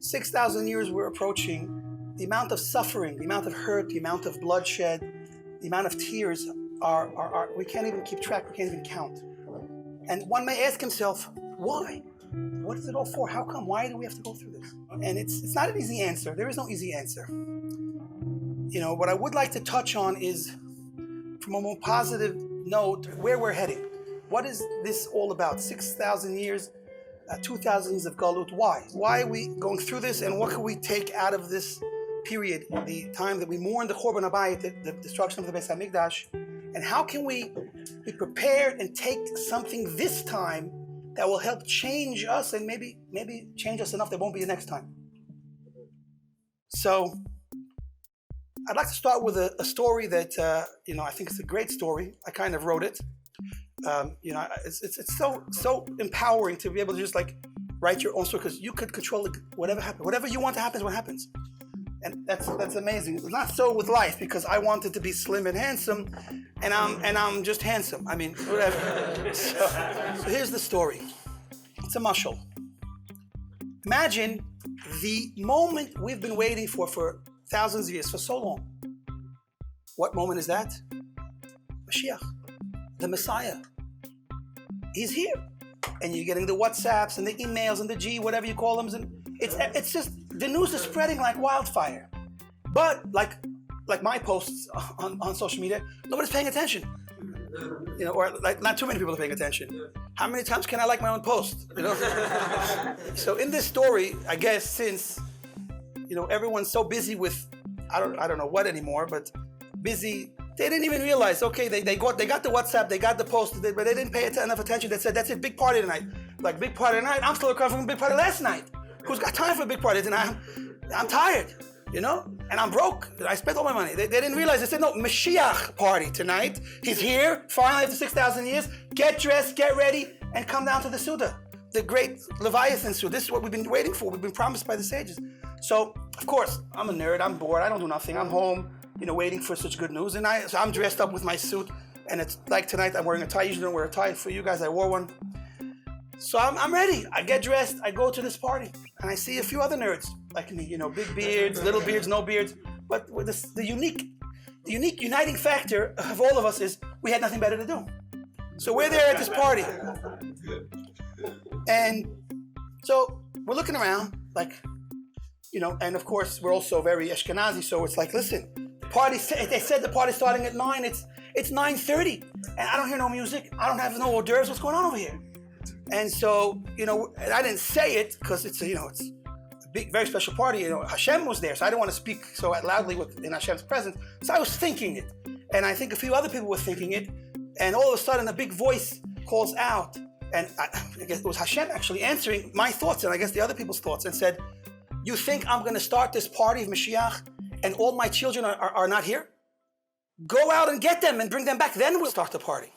6,000 years we're approaching. The amount of suffering, the amount of hurt, the amount of bloodshed, the amount of tears are we can't even keep track, we can't even count. And one may ask himself, why? What is it all for? How come? Why do we have to go through this? And it's not an easy answer. There is no easy answer. You know, what I would like to touch on is, from a more positive note, where we're heading. What is this all about? 6,000 years, 2,000 years of Galut. Why? Why are we going through this, and what can we take out of this period, the time that we mourn the Churban Habayit, the destruction of the Beit HaMikdash, and how can we be prepared and take something this time that will help change us, and maybe change us enough that won't be the next time. So I'd like to start with a story that I think it's a great story. I kind of wrote it. It's so empowering to be able to just like write your own story, because you could control it, whatever happens. Whatever you want to happen is what happens. And that's amazing. It's not so with life, because I wanted to be slim and handsome, and I'm just handsome. I mean, whatever. So here's the story. It's a mashal. Imagine the moment we've been waiting for thousands of years, for so long. What moment is that? Mashiach, the Messiah. He's here. And you're getting the WhatsApps and the emails and the whatever you call them. And it's just, the news is spreading like wildfire. But like my posts on social media, nobody's paying attention. You know, or like not too many people are paying attention. How many times can I like my own post? You know? So in this story, I guess since everyone's so busy with I don't know what anymore, but busy, they didn't even realize. Okay, they got the WhatsApp, they got the post, but they didn't pay enough attention. They said, "That's it, big party tonight." Like, big party tonight. I'm still recovering from a big party last night. Who's got time for a big party tonight? I'm tired, and I'm broke. I spent all my money. They didn't realize. They said, "No, Moshiach party tonight. He's here finally after 6,000 years. Get dressed, get ready, and come down to the Suda, the great Leviathan Suda. This is what we've been waiting for. We've been promised by the sages." So, of course, I'm a nerd. I'm bored. I don't do nothing. I'm home, waiting for such good news. So I'm dressed up with my suit, and it's like tonight I'm wearing a tie. Usually don't wear a tie. For you guys, I wore one. So I'm ready. I get dressed. I go to this party, and I see a few other nerds like me. Big beards, little beards, no beards. But with the unique uniting factor of all of us is we had nothing better to do. So we're there at this party, and so we're looking around like. And of course we're also very Ashkenazi, so it's like, listen, they said the party's starting at 9, it's 9:30, and I don't hear no music, I don't have no hors d'oeuvres, what's going on over here? And so, and I didn't say it because it's a big, very special party, Hashem was there, so I didn't want to speak so loudly in Hashem's presence, so I was thinking it, and I think a few other people were thinking it, and all of a sudden a big voice calls out, and I guess it was Hashem actually answering my thoughts, and I guess the other people's thoughts, and said, "You think I'm going to start this party of Mashiach and all my children are not here? Go out and get them and bring them back. Then we'll start the party."